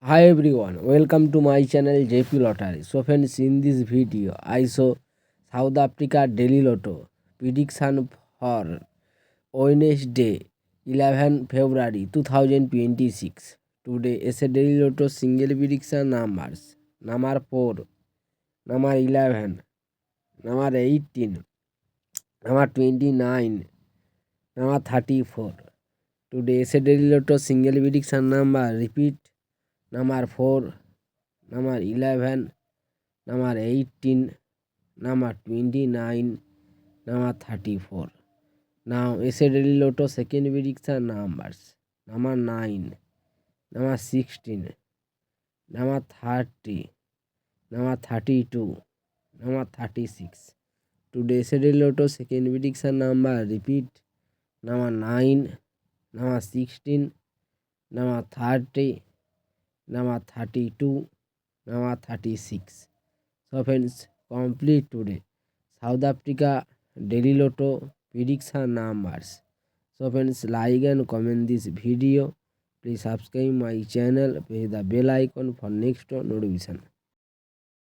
Hi everyone, welcome to my channel JP Lottery. So friends, in this video I show South Africa Daily Lotto prediction for Wednesday 11 February 2026. Today is a Daily Lotto single prediction numbers. Number 4, number 11, number 18, number 29, number 34. Today is a Daily Lotto single prediction number. Repeat: number 4, number 11, number 18, number 29, number 34. Now essay daily lotto second prediction numbers. Number 9, number 16, number 30, number 32, number 36. Today essay daily lotto second prediction number. Repeat: number 9, number 16, number 30, number 32, number 36. So friends, complete today South Africa Daily Lotto prediction numbers. So friends, like and comment this video. Please subscribe my channel, press the bell icon for next notification.